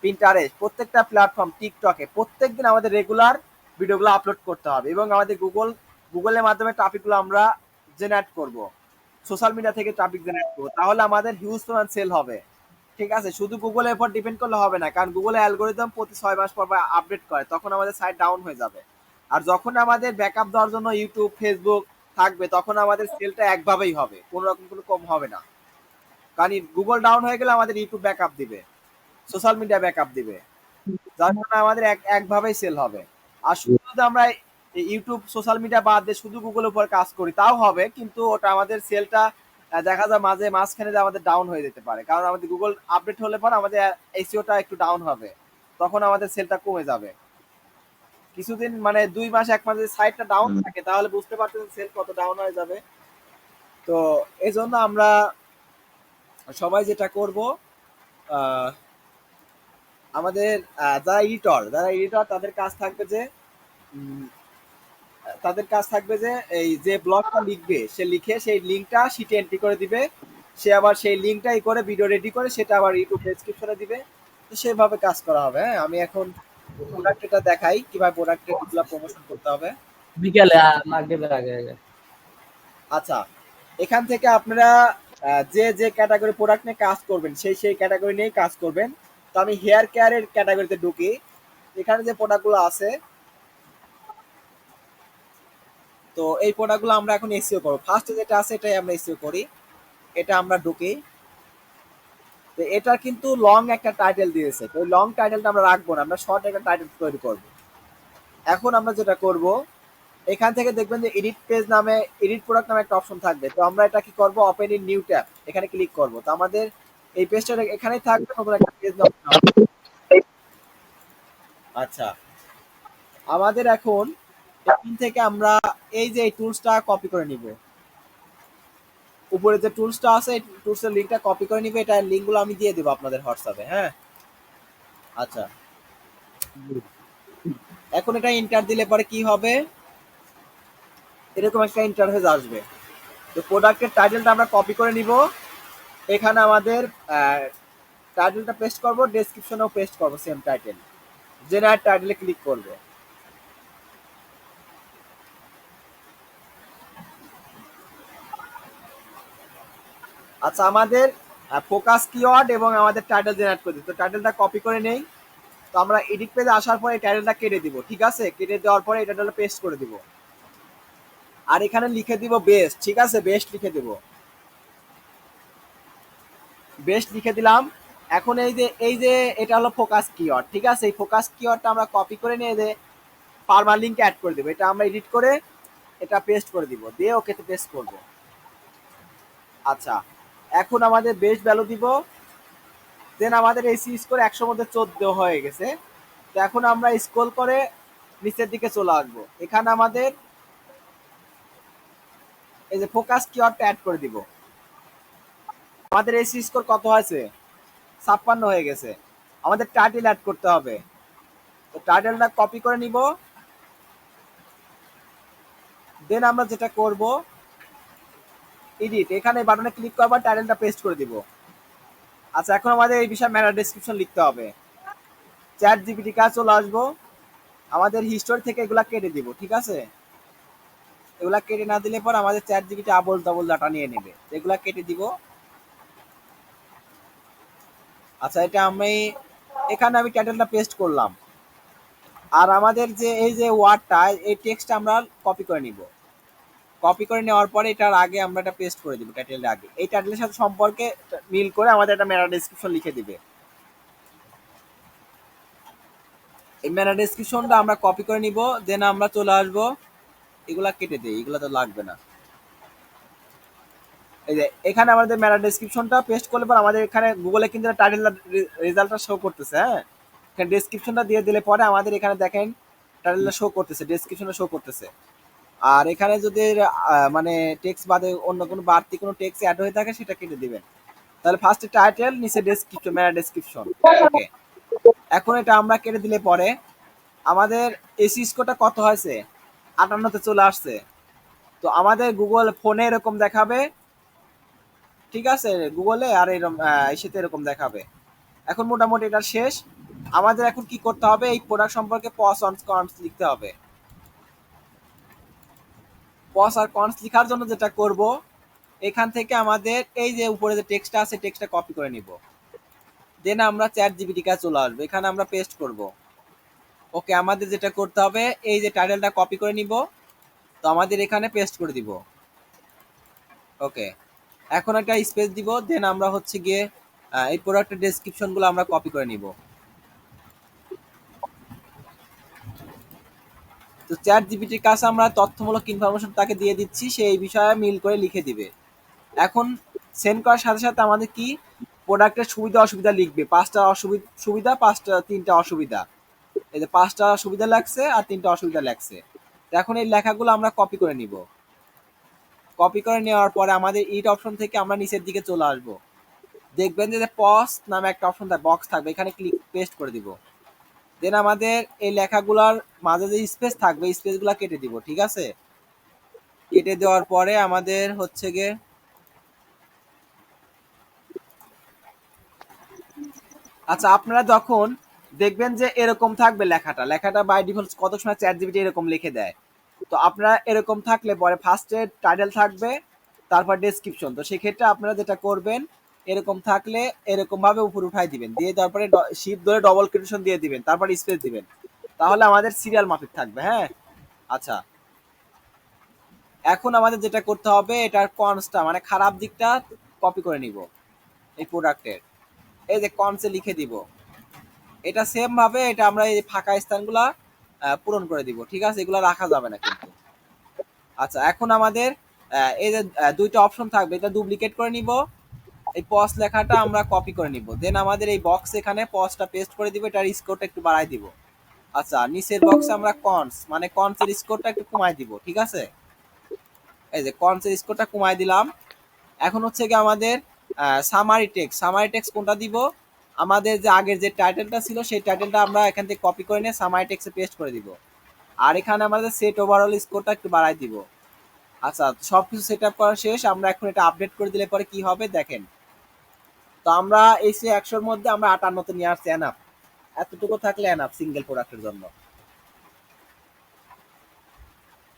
Pinterest প্রত্যেকটা platform, টিকটকে প্রত্যেকদিন আমাদের রেগুলার ভিডিওগুলো আপলোড করতে হবে এবং আমাদের গুগলের মাধ্যমে ট্রাফিকগুলো আমরা জেনারেট করব, সোশ্যাল মিডিয়া থেকে ট্রাফিক জেনারেট করবো, তাহলে আমাদের হিউজ পরিমাণ সেল হবে। ঠিক আছে, শুধু গুগলের উপর ডিপেন্ড করলে হবে না, কারণ গুগলের অ্যালগোরিদম প্রতি 6 মাস পর আপডেট করে, তখন আমাদের সাইট ডাউন হয়ে যাবে। আর যখন আমাদের ব্যাকআপ দেওয়ার জন্য ইউটিউব, ফেসবুক থাকবে, তখন আমাদের সেলটা একভাবেই হবে, কোনো রকম কোনো কম হবে না। কারণ গুগল ডাউন হয়ে গেলে আমাদের ইউটিউব ব্যাকআপ দিবে, সোশ্যাল মিডিয়া ব্যাকআপ দিবে, যার জন্য আমাদের একভাবেই সেল হবে। আর শুধু যদি আমরা ইউটিউব, সোশ্যাল মিডিয়া বাদ দিয়ে শুধু গুগলের উপর কাজ করি তাও হবে, কিন্তু ওটা আমাদের সেলটা দেখা যায় মাঝখানে যে আমাদের ডাউন হয়ে যেতে পারে, কারণ আমাদের গুগল আপডেট হলে পর আমাদের এসইওটা একটু ডাউন হবে, তখন আমাদের সেলটা কমে যাবে কিছুদিন, মানে 2 মাস 1 মাস যদি সাইটটা ডাউন থাকে তাহলে বুঝতে পারতেন সেল কত ডাউন হয়ে যাবে। তো এই জন্য আমরা সবাই যেটা করব, আমাদের যারা এডিটর তাদের কাজ থাকবে যে এই যে ব্লগটা লিখবে সে লিখে সেই লিঙ্কটা শিটে এন্ট্রি করে দিবে, সে আবার সেই লিঙ্কটাই করে ভিডিও রেডি করে সেটা আবার ইউটিউব ডেসক্রিপশনে দিবে। তো সেভাবে কাজ করা হবে। হ্যাঁ, আমি এখন প্রোডাক্টটা দেখাই কিভাবে প্রোডাক্টের প্রমোশন করতে হবে। বিকেলে মাগরিবের আগে আগে। আচ্ছা, এখান থেকে আপনারা যে যে ক্যাটাগরি প্রোডাক্ট নিয়ে কাজ করবেন সেই ক্যাটাগরি নিয়েই কাজ করবেন। তো আমি হেয়ার কেয়ারের ক্যাটাগরিতে ঢুকি। এখানে যে প্রোডাক্টগুলো আছে, তো এই প্রোডাক্টগুলো আমরা এখন এসইও করব। ফার্স্টে যেটা আছে এটাই আমরা এসইও করি। এটা আমরা ঢুকি। তো এটা কিন্তু লং একটা টাইটেল দিয়েছে, তো লং টাইটেলটা আমরা রাখবো না, আমরা শর্ট একটা টাইটেল তৈরি করব। এখন আমরা যেটা করব, এখান থেকে দেখবেন যে এডিট পেজ নামে, এডিট প্রোডাক্ট নামে একটা অপশন থাকবে। তো আমরা এটা কি করব, ওপেন ইন নিউ ট্যাব, এখানে ক্লিক করব। তো আমাদের এই পেজটা এখানেই থাকবে, নতুন একটা পেজ নাম। আচ্ছা, আমাদের এখন এখান থেকে আমরা এই যে এই টুলসটা কপি করে নিব। উপরে যে টুলসটা আছে এই টুলসের লিংকটা কপি করে নিবে, এটা লিংকগুলো আমি দিয়ে দেব আপনাদের হোয়াটসঅ্যাপে। হ্যাঁ, আচ্ছা, এখন এটা এন্টার দিলে পরে কি হবে, এরকম একটা ইন্টারফেস আসবে। তো প্রোডাক্টের টাইটেলটা আমরা কপি করে নিব, এখানে আমাদের টাইটেলটা পেস্ট করব, ডেসক্রিপশনেও পেস্ট করব সেম টাইটেল, জেনারেট টাইটেলে ক্লিক করব। আচ্ছা, আমাদের ফোকাস কিওয়ার্ড এবং আমাদের টাইটেল জেনারেট করে দিই। তো টাইটেলটা কপি করে নেই। তো আমরা এডিট পেজে আসার পরে এই টাইটেলটা কেটে দিব। ঠিক আছে, কেটে দেওয়ার পরে এই টাইটেলটা পেস্ট করে দিব, আর এখানে লিখে দিব বেস্ট। ঠিক আছে, বেস্ট লিখে দিব, বেস্ট লিখে দিলাম। এখন এই যে এটা হলো ফোকাস কিওয়ার্ড। ঠিক আছে, এই ফোকাস কিওয়ার্ডটা আমরা কপি করে নিয়ে যে ফার্মার লিঙ্কে অ্যাড করে দেবো। এটা আমরা এডিট করে এটা পেস্ট করে দিব, দিয়ে ওকেতে পেস্ট করব। আচ্ছা, এখন আমাদের বেস্ট ভ্যালু দিব। দেন আমাদের এসি স্কোর 100 মধ্যে 14 হয়ে গেছে। তো এখন আমরা স্ক্রল করে নিচের দিকে চলে আসবো। এখানে আমাদের এই যে ফোকাস কিওয়ার্ডটা অ্যাড করে দিব। আমাদের এসি স্কোর কত হয়েছে, 56 হয়ে গেছে। আমাদের টাইটেল অ্যাড করতে হবে। তো টাইটেলটা কপি করে নিব। দেন আমরা যেটা করব, এডিট, এখানে বাটনে ক্লিক করব, টাইটেলটা পেস্ট করে দিব। আচ্ছা, এখন আমাদের এই বিষয়ে মেটা ডেসক্রিপশন লিখতে হবে। চ্যাট জিপিটি কাজ চলে আসবো, আমাদের হিস্টোরি থেকে এগুলা কেটে দিব। ঠিক আছে, এগুলা কেটে না দিলে পর আমাদের চ্যাট জিপিটি আবল তাবল ডাটা নিয়ে নেবে, এগুলা কেটে দিব। আচ্ছা, এটা এখানে আমি টাইটেলটা পেস্ট করলাম। আর আমাদের যে এই যে ওয়ার্ডটা, এই টেক্সটটা আমরা কপি করে নিব। কপি করে নেওয়ার পরে এটার আগে আমরা এটা পেস্ট করে দিব, টাইটেলের আগে। এই টাইটেলের সাথে সম্পর্কে মিল করে আমাদের একটা মেটা ডেসক্রিপশন লিখে দিবে। এই মেটা ডেসক্রিপশনটা আমরা কপি করে নিব। দেন আমরা চলে আসবো, এগুলা কেটে দেই, এগুলা তো লাগবে না। এই যে এখানে আমাদের মেটা ডেসক্রিপশনটা পেস্ট করলে পর আমাদের এখানে গুগলে কিন্তু টাইটেল রেজাল্টটা শো করতেছে। হ্যাঁ, এখানে ডেসক্রিপশনটা দিয়ে দিলে পরে আমাদের এখানে দেখেন টাইটেলটা শো করতেছে, ডেসক্রিপশনটা শো করতেছে। আর এখানে যদি মানে টেক্সট বাদে অন্য কোনো বাড়তি কোনো টেক্সট অ্যাড হয়ে থাকে সেটা কেটে দিবেন। তাহলে ফার্স্টে টাইটেল, নিচে ডেসক্রিপশন, মেটা ডেসক্রিপশন। ওকে, এখন এটা আমরা কেটে দিলে পরে আমাদের এসি স্কোরটা কত হয়েছে, 58-তে চলে আসছে। তো আমাদের গুগল ফোনে এরকম দেখাবে। ঠিক আছে, গুগলে আর এরকম এসেতে এরকম দেখাবে। এখন মোটামুটি এটা শেষ। আমাদের এখন কি করতে হবে, এই প্রোডাক্ট সম্পর্কে পস অন কনস লিখতে হবে। পস আর কনস লেখার জন্য যেটা করব, এখান থেকে আমাদের এই যে উপরে যে টেক্সটটা আছে টেক্সটটা কপি করে নিব, দেন আমরা চ্যাট জিপিটি কাছে চলে আসবো, এখানে আমরা পেস্ট করব। ওকে, আমাদের যেটা করতে হবে এই যে টাইটেলটা কপি করে নিব, তো আমাদের এখানে পেস্ট করে দিব। ওকে, এখন একটা স্পেস দিব, দেন আমরা হচ্ছে গিয়ে এই প্রোডাক্টের ডেসক্রিপশনগুলো আমরা কপি করে নিব। তো চ্যাট জিপিটির কাছে আমরা তথ্যমূলক ইনফরমেশন তাকে দিয়ে দিচ্ছি, সে এই বিষয়ে মিল করে লিখে দিবে। এখন সেন্ড করার সাথে সাথে আমাদের কি প্রোডাক্টের সুবিধা অসুবিধা লিখবে, 5টা সুবিধা, 3টা অসুবিধা। এই যে 5টা সুবিধা লাগছে আর 3টা অসুবিধা লাগছে। এখন এই লেখাগুলো আমরা কপি করে নিব। কপি করে নেওয়ার পরে আমাদের ইট অপশন থেকে আমরা নিচের দিকে চলে আসব, দেখবেন যে পজ নামে একটা অপশন বক্স থাকবে, এখানে ক্লিক পেস্ট করে দিব। দেন আমাদের এই লেখাগুলোর মাঝে যে স্পেস থাকবে স্পেসগুলো কেটে দিব, ঠিক আছে। কেটে দেওয়ার পরে আমাদের হচ্ছে গিয়ে আচ্ছা, আপনারা যখন দেখবেন যে এরকম থাকবে লেখাটা বাই ডিফল্ট কত সময় চ্যাট জিপিটি এরকম লিখে দেয়, তো আপনারা এরকম থাকলে পরে ফার্স্টে টাইটেল থাকবে, তারপর ডেসক্রিপশন। তো সেক্ষেত্রে আপনারা যেটা করবেন, এরকম থাকলে এরকম ভাবে উপরে উঠাই দিবেন, দিয়ে তারপরে শিফট ধরে ডবল ক্রিয়েশন দিয়ে দিবেন, তারপর স্পেস দিবেন, তাহলে আমাদের সিরিয়াল মাফিক থাকবে। হ্যাঁ, আচ্ছা, এখন আমাদের যেটা করতে হবে, এটার কনসটা মানে খারাপ দিকটা কপি করে নিব এই প্রোডাক্টের, এই যে কনসে লিখে দিব। এটা সেম ভাবে এটা আমরা এই ফাঁকা স্থানগুলা পূরণ করে দিব, ঠিক আছে, এগুলো রাখা যাবে না কিন্তু। আচ্ছা, এখন আমাদের এই যে দুইটা অপশন থাকবে, এটা ডুপ্লিকেট করে নিব, এই পজ লেখাটা আমরা কপি করে নিব, দেন আমাদের এই বক্স এখানে পজটা পেস্ট করে দিব, এটার স্কোরটা একটু বাড়াই দিব। আচ্ছা, নিচের বক্সে আমরা কনস মানে কনসের স্কোরটা একটু কমাই দিব, ঠিক আছে। এই যে কনসের স্কোরটা কমাই দিলাম। এখন হচ্ছে কি আমাদের সামারি টেক্সট কোনটা দিব, আমাদের যে আগের যে টাইটেলটা ছিল সেই টাইটেলটা আমরা এখান থেকে কপি করে নিয়ে সামারি টেক্সটে পেস্ট করে দিব। আর এখানে আমাদের সেট ওভারঅল স্কোরটা একটু বাড়াই দিব। আচ্ছা, সবকিছু সেট আপ করা শেষ, আমরা এখন এটা আপডেট করে দিলে পরে কি হবে দেখেন। তো আমরা এই 100-র মধ্যে আমরা 58-তে নিয়ে আসছি, এনাফ। এতটুকু থাকলে এনাফ সিঙ্গেল প্রোডাক্টের জন্য।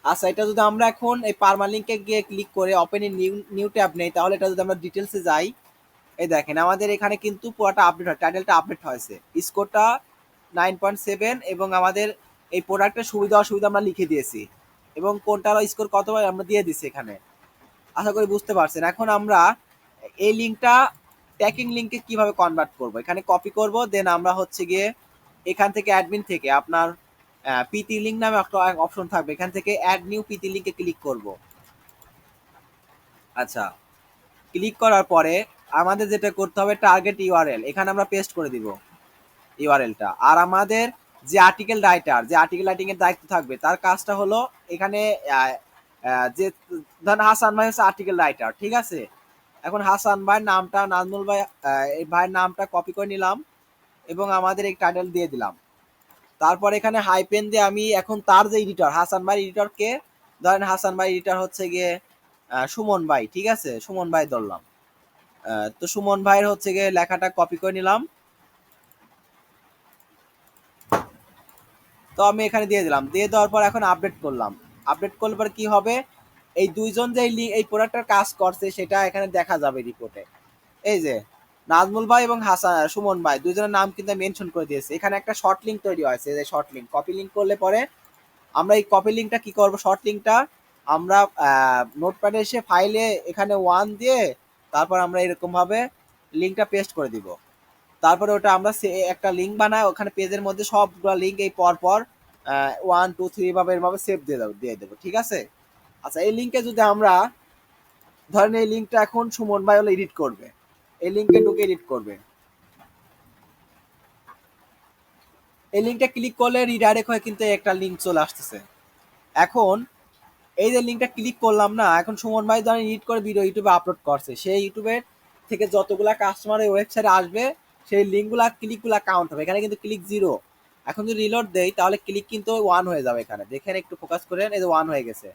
আচ্ছা, এটা যদি আমরা এখন এই পারমালিঙ্কে গিয়ে ক্লিক করে open in new new tab নেই, তাহলে এটা যদি আমরা ডিটেলসে যাই, এই দেখেন আমাদের এখানে কিন্তু পুরোটা আপডেট হয়, টাইটেলটা আপডেট হয়েছে, স্কোরটা 9.7, এবং আমাদের এই প্রোডাক্টের সুবিধা অসুবিধা আমরা লিখে দিয়েছি, এবং কোনটার স্কোর কত আমরা দিয়ে দিচ্ছি এখানে। আশা করি বুঝতে পারছেন। এখন আমরা এই লিঙ্কটা ট্যাগিং লিঙ্কে কিভাবে কনভার্ট করব, এখানে কপি করব, দেন আমরা হচ্ছে গিয়ে এখান থেকে অ্যাডমিন থেকে আপনার পিটি লিঙ্ক নামে একটা অপশন থাকবে, এখান থেকে অ্যাড নিউ পিটি লিঙ্কে ক্লিক করব। আচ্ছা, ক্লিক করার পরে আমাদের যেটা করতে হবে টার্গেট ইউআরএল, এখানে আমরা পেস্ট করে দিব ইউআরএলটা। আর আমাদের যে আর্টিকেল রাইটার, যে আর্টিকেল রাইটিং এর দায়িত্ব থাকবে, তার কাজটা হলো এখানে যে ধরেন হাসান ভাই হচ্ছে আর্টিকেল রাইটার, ঠিক আছে। এখন হাসান ভাইয়ের নামটা, নাজমুল ভাই এই ভাইয়ের নামটা কপি করে নিলাম, এবং আমাদের এই টাইটেল দিয়ে দিলাম। তারপর এখানে হাইপেন দিয়ে আমি এখন তার যে এডিটর, হাসান ভাই এডিটরকে ধরেন, হাসান ভাই এডিটর হচ্ছে গিয়ে সুমন ভাই, ঠিক আছে, সুমন ভাই ধরলাম। তো সুমন ভাইয়ের হচ্ছে গিয়ে লেখাটা কপি করে নিলাম, তো আমি এখানে দিয়ে দিলাম, দিয়ে দেওয়ার পর এখন আপডেট করলাম। আপডেট করলে পর কি হবে, এই দুইজন যে এই প্রোডাক্টটার কাজ করছে সেটা এখানে দেখা যাবে রিপোর্টে। এই যে নাজমুল ভাই এবং হাসান সুমন ভাই দুইজনের নাম কিন্তু মেনশন করে দিয়েছে, এখানে একটা শর্ট লিঙ্ক তৈরি হয়েছে, যে শর্ট লিঙ্ক কপি লিঙ্ক করলে পরে আমরা এই কপি লিঙ্কটা কি করব, শর্ট লিঙ্কটা আমরা নোটপ্যাডে এসে ফাইলে এখানে 1 দিয়ে তারপর আমরা এরকম ভাবে লিঙ্কটা পেস্ট করে দিব। তারপরে ওটা আমরা একটা লিঙ্ক বানাই, ওখানে পেজের মধ্যে সবগুলো লিঙ্ক এই পর পর 1 2 3 ভাবে এরভাবে সেভ দিয়ে দেবো, ঠিক আছে। আচ্ছা, এই লিঙ্কে যদি আমরা ধরেন এই লিঙ্কটা এখন সুমন ভাই হলো এডিট করবে, এই লিঙ্কে ঢুকে এডিট করবে, এই লিঙ্কটা ক্লিক করলে রিডাইরেক্ট হয়ে কিন্তু একটা লিঙ্ক চলে আসতেছে। এখন এই যে লিঙ্কটা ক্লিক করলাম না, এখন সুমন ভাই ধরেন এডিট করে ভিডিও ইউটিউবে আপলোড করছে, সেই ইউটিউবের থেকে যতগুলা কাস্টমার এই ওয়েবসাইটে আসবে সেই লিঙ্কগুলা ক্লিকগুলা কাউন্ট হবে, এখানে কিন্তু ক্লিক 0। এখন যদি রিলোড দেই তাহলে ক্লিক কিন্তু 1 হয়ে যাবে, এখানে দেখেন একটু ফোকাস করেন, এই যে 1 হয়ে গেছে।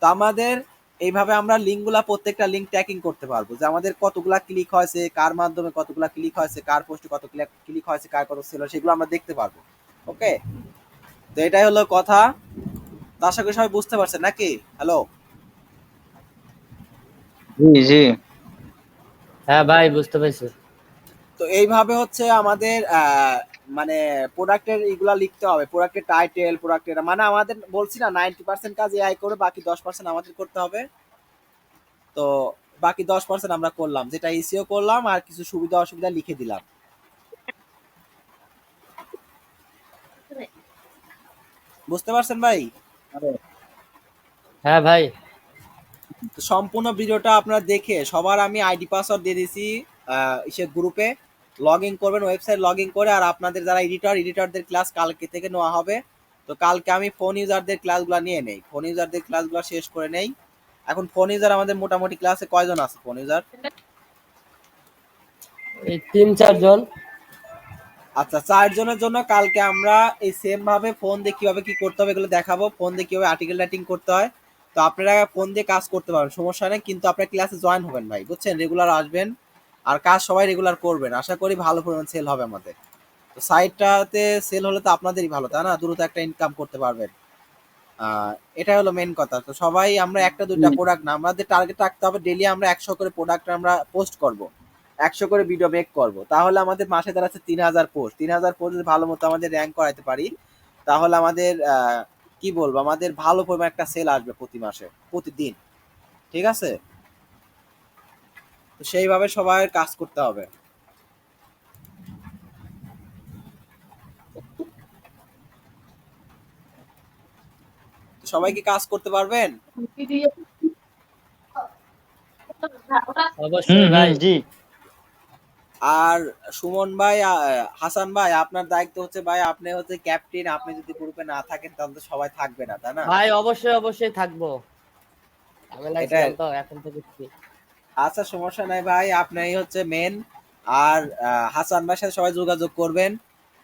তো আমাদের এইভাবে আমরা লিঙ্কগুলা প্রত্যেকটা লিঙ্ক ট্র্যাকিং করতে পারবো যে আমাদের কতগুলা ক্লিক হয়েছে, কার মাধ্যমে কতগুলা ক্লিক হয়েছে, কার পোস্টে কত ক্লিক হয়েছে, কার কত সেল হয়, সেগুলো আমরা দেখতে পারবো। ওকে, তো এটাই হলো কথা। তো আশা করি সবাই বুঝতে পারছেন নাকি? হ্যালো। জি জি। হ্যাঁ ভাই বুঝতে পারছি। তো এইভাবে হচ্ছে আমাদের মানে প্রোডাক্টের এগুলা লিখতে হবে, প্রোডাক্টের টাইটেল, প্রোডাক্টের মানে আমাদের বলছি না 90% কাজ এআই করে, বাকি 10% আমাদের করতে হবে। তো বাকি 10% আমরা করলাম, যেটা এসিও করলাম আর কিছু সুবিধা অসুবিধা লিখে দিলাম। বুঝতে পারছেন ভাই? হ্যাঁ ভাই। তো সম্পূর্ণ ভিডিওটা আপনারা দেখে সবার আমি আইডি পাসওয়ার্ড দিয়ে দিয়েছি ইসে গ্রুপে। লগ ইন করবেন, ওয়েবসাইট লগ ইন করে। আর আপনাদের যারা এডিটরদের ক্লাস কালকে থেকে নেওয়া হবে। তো কালকে আমি ফোন ইউজারদের ক্লাসগুলো নিয়ে নেই, ফোন ইউজারদের ক্লাসগুলো শেষ করে নেই। এখন ফোন ইউজার আমাদের মোটামুটি ক্লাসে কয়জন আছে ফোন ইউজার? এই 3-4 জন। আচ্ছা, 4 জনের জন্য কালকে আমরা এই সেম ভাবে ফোন দিয়ে কিভাবে কি করতে হবে এগুলো দেখাবো, ফোন দিয়ে কিভাবে আর্টিকেল রাইটিং করতে হয়। তো আপনারা ফোন দিয়ে কাজ করতে পারবেন, সমস্যা নেই, কিন্তু আপনারা ক্লাসে জয়েন হবেন ভাই, বুঝছেন? রেগুলার আসবেন আর কাজ সবাই রেগুলার করবেন, আশা করি ভালো পরিমাণ সেল হবে আমাদের। তো সাইটটাতে সেল হলে তো আপনাদেরই ভালো, তাই না? দ্রুত একটা ইনকাম করতে পারবেন। এটাই হলো মেন কথা। তো সবাই আমরা একটা দুইটা প্রোডাক্ট না, আমাদের টার্গেট রাখতে হবে ডেইলি আমরা 100 করে প্রোডাক্ট আমরা পোস্ট করব, 100 করে ভিডিও মেক করব। তাহলে আমাদের মাসে দাঁড়াচ্ছে 3000 পোস্ট। 3000 পোস্ট যদি ভালো মতো আমাদের র্যাঙ্ক করাইতে পারি, তাহলে আমাদের কি বলবো, আমাদের ভালো পরিমাণ একটা সেল আসবে প্রতি মাসে, প্রতিদিন। ঠিক আছে? তো সেইভাবে সবাই কাজ করতে হবে। তো সবাই কি কাজ করতে পারবেন? অবশ্যই ভাই। জি। আর সুমন ভাই, হাসান ভাই, আপনার দায়িত্ব হচ্ছে ভাই, আপনি হচ্ছে ক্যাপ্টেন। আপনি যদি গ্রুপে না থাকেন তাহলে তো সবাই থাকবে না, তাই না? ভাই অবশ্যই অবশ্যই থাকবো। আমি এটা লাগছিলাম তো এখন থেকে free। আচ্ছা, সমস্যা নাই ভাই, আপনি হচ্ছে মেন। আর হাসান ভাইয়ের সাথে সবাই যোগাযোগ করবেন।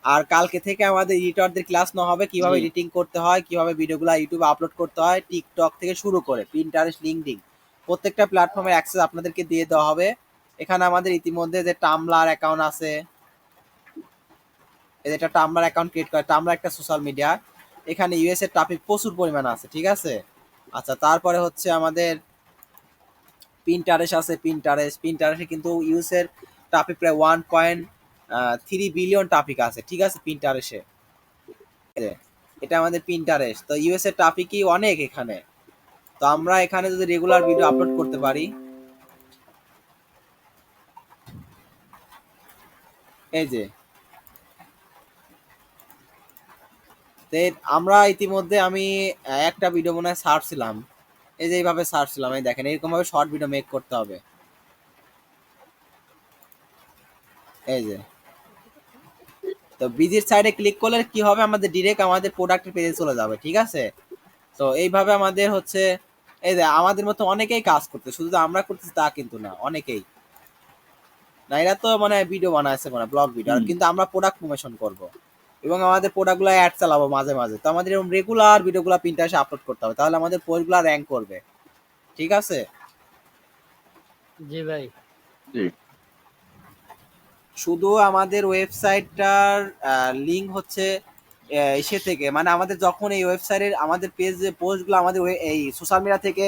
আর কালকে থেকে আমাদের এডিটরদের ক্লাস নেওয়া হবে, কিভাবে জি। এডিটিং করতে হয়, কিভাবে ভিডিওগুলো ইউটিউবে আপলোড করতে হয়, টিকটক থেকে শুরু করে পিন্টারেস্ট, লিঙ্কডইন, প্রত্যেকটা প্ল্যাটফর্মের অ্যাক্সেস আপনাদেরকে দিয়ে দেওয়া হবে। এখানে আমাদের ইতিমধ্যে যে টামলার অ্যাকাউন্ট আছে, এটা টামলার অ্যাকাউন্ট ক্রিয়েট করে। টামলার একটা সোশ্যাল মিডিয়া, এখানে ইউএস এর টপিক প্রচুর পরিমাণ আছে, ঠিক আছে? আচ্ছা, তারপরে হচ্ছে আমাদের পিন্টারেস্ট আছে। পিন্টারেস্টে কিন্তু ইউএস এর টপিক প্রায় 1.3 বিলিয়ন টপিক আছে, ঠিক আছে পিন্টারেস্টে। এটা আমাদের পিন্টারেস্ট। তো ইউএস এর টপিকই অনেক এখানে। তো আমরা এখানে যদি রেগুলার ভিডিও আপলোড করতে পারি, এই যে তো আমরা ইতিমধ্যে আমি একটা ভিডিও মনে হয় ছাড়ছিলাম, এই যে এইভাবে ছাড়ছিলাম, এই দেখেন এরকম ভাবে শর্ট ভিডিও মেক করতে হবে। এই যে, তো বিজির সাইডে ক্লিক করলে কি হবে, আমাদের ডিরেক্ট আমাদের প্রোডাক্টের পেজে চলে যাবে, ঠিক আছে? তো এইভাবে আমাদের হচ্ছে, এই যে আমাদের মতো অনেকেই কাজ করতে, শুধু যে আমরা করতেছি তা কিন্তু না, অনেকেই না। এরা তো মানে ভিডিও বানাচ্ছে, মানে ব্লগ ভিডিও, আর কিন্তু আমরা প্রোডাক্ট প্রমোশন করব এবং আমাদের প্রোডাক্টগুলো অ্যাড চালাবো মাঝে মাঝে। তো আমাদের এরকম রেগুলার ভিডিওগুলো পিন্টারেস্টে আপলোড করতে হবে, তাহলে আমাদের পোস্টগুলো র্যাঙ্ক করবে, ঠিক আছে? জি ভাই। জি। শুধু আমাদের ওয়েবসাইটটার লিঙ্ক হচ্ছে ইসে থেকে, মানে আমাদের যখন এই ওয়েবসাইটের আমাদের পেজে পোস্টগুলো আমাদের এই সোশ্যাল মিডিয়া থেকে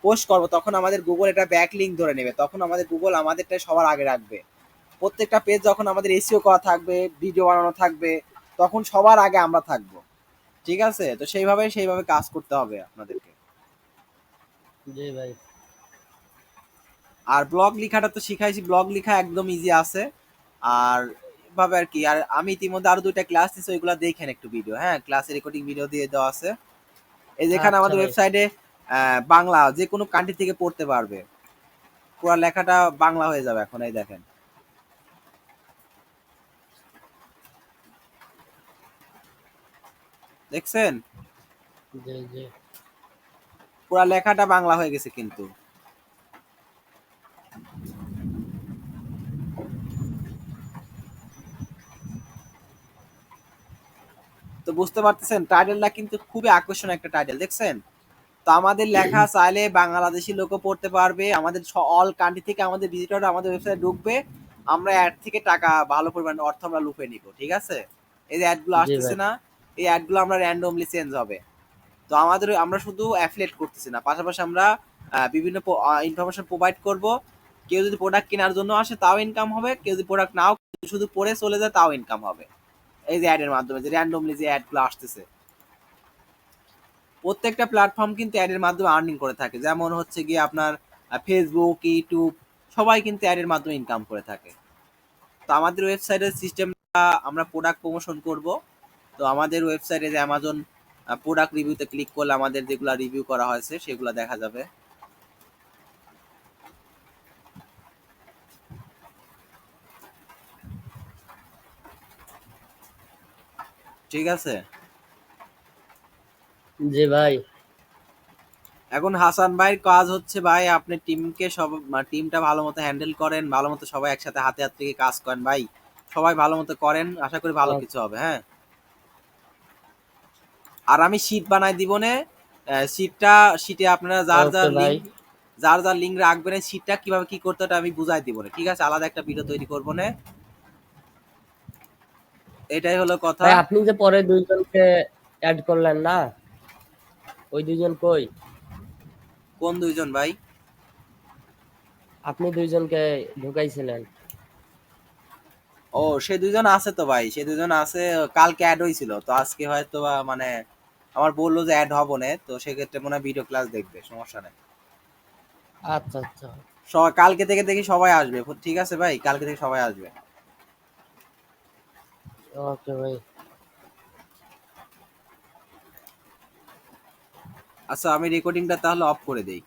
পোস্ট করব, তখন আমাদের গুগল এটা ব্যাক লিঙ্ক ধরে নেবে, তখন আমাদের গুগল আমাদেরটাই সবার আগে রাখবে। প্রত্যেকটা পেজ যখন আমাদের এসইও করা থাকবে, ভিডিও বানানো থাকবে, তখন সবার আগে আমরা থাকবো, ঠিক আছে? তো সেইভাবে কাজ করতে হবে আপনাদেরকে। জি ভাই। আর ব্লগ লেখাটা তো শিখাইছি, ব্লগ লেখা একদম ইজি আছে। আর এভাবে আর কি। আর আমি ইতিমধ্যে আরো 2টা ক্লাস দিছি, ওইগুলা দেখেন একটু ভিডিও, হ্যাঁ, ক্লাসের রেকর্ডিং ভিডিও দিয়ে দেওয়া আছে। এই যেখানে আচ্ছা আমাদের ভাই। ওয়েবসাইটে বাংলা যে কোনো কান্ট্রি থেকে পড়তে পারবে, পুরো লেখাটা বাংলা হয়ে যাবে এখন, এই দেখেন, দেখছেন? জি জি। পুরো লেখাটা বাংলা হয়ে গেছে কিন্তু। তো বুঝতে পারতেছেন টাইটেলটা কিন্তু খুবই আকর্ষণীয় একটা টাইটেল, দেখছেন? তো আমাদের লেখা চাইলে বাংলাদেশি লোকও পড়তে পারবে, আমাদের অল কান্ট্রি থেকে আমাদের ভিজিটর আমাদের ওয়েবসাইটে ঢুকবে, আমরা অ্যাড থেকে টাকা ভালো পরিমাণ অর্থ আমরা লুফে নিব, ঠিক আছে? এই যে অ্যাডগুলো জি আসতেছে ভাই। না, এই অ্যাডগুলো আমরা র্যান্ডমলি চেঞ্জ হবে। তো আমাদের আমরা শুধু অ্যাফিলিয়েট করতেছি না, পাশাপাশি আমরা বিভিন্ন ইনফরমেশন প্রোভাইড করব। কেউ যদি প্রোডাক্ট কেনার জন্য আসে তাও ইনকাম হবে, কেউ যদি প্রোডাক্ট নাও শুধু পড়ে চলে যায় তাও ইনকাম হবে। এই যে অ্যাডের মাধ্যমে যে র্যান্ডমলি যে অ্যাডগুলো আসতেছে, প্রত্যেকটা প্ল্যাটফর্ম কিন্তু অ্যাডের মাধ্যমে আর্নিং করে থাকে। যেমন হচ্ছে গিয়ে আপনার ফেসবুক, ইউটিউব, সবাই কিন্তু অ্যাডের মাধ্যমে ইনকাম করে থাকে। তো আমাদের ওয়েবসাইটের সিস্টেমটা আমরা প্রোডাক্ট প্রমোশন করব। তো আমাদের ওয়েবসাইটে যে অ্যামাজন প্রোডাক্ট রিভিউতে ক্লিক করলে আমাদের যেগুলো রিভিউ করা হয়েছে সেগুলো দেখা যাবে। ঠিক আছে? জি ভাই। এখন হাসান ভাইয়ের কাজ হচ্ছে ভাই আপনি টিমকে টিমটা ভালো মতো হ্যান্ডেল করেন, ভালো মতো সবাই একসাথে হাতে হাত থেকে কাজ করেন ভাই। সবাই ভালো মতো করেন, আশা করি ভালো কিছু হবে, হ্যাঁ? আর আমি শীট বানাই দিব নে, শীটে আপনারা ওকে ভাই। যার যার লিঙ্ক রাখবেন, শীটটা কিভাবে কি করতে হয় আমি বুঝাই দিব না, ঠিক আছে? আলাদা একটা ভিডিও তৈরি করবো না, এটাই হলো কথা। ভাই আপনি যে পরে দুইজনকে অ্যাড করলেন না, ওই দুইজন কই? কোন দুইজন ভাই? আপনি দুইজনকে ঢুকাইছিলেন। ও, সে দুজন আছে তো ভাই, সে দুজন আছে। কালকে অ্যাড হয়েছিল, তো আজকে হয়তো বা মানে আমার বললো যে অ্যাড হবো না, তো সেক্ষেত্রে মনে হয় ভিডিও ক্লাস দেখবে, সমস্যা নেই। আচ্ছা আচ্ছা। কালকে থেকে দেখি সবাই আসবে, ঠিক আছে ভাই, কালকে থেকে সবাই আসবে। ওকে ভাই। আচ্ছা, আমি রেকর্ডিংটা তাহলে অফ করে দেই।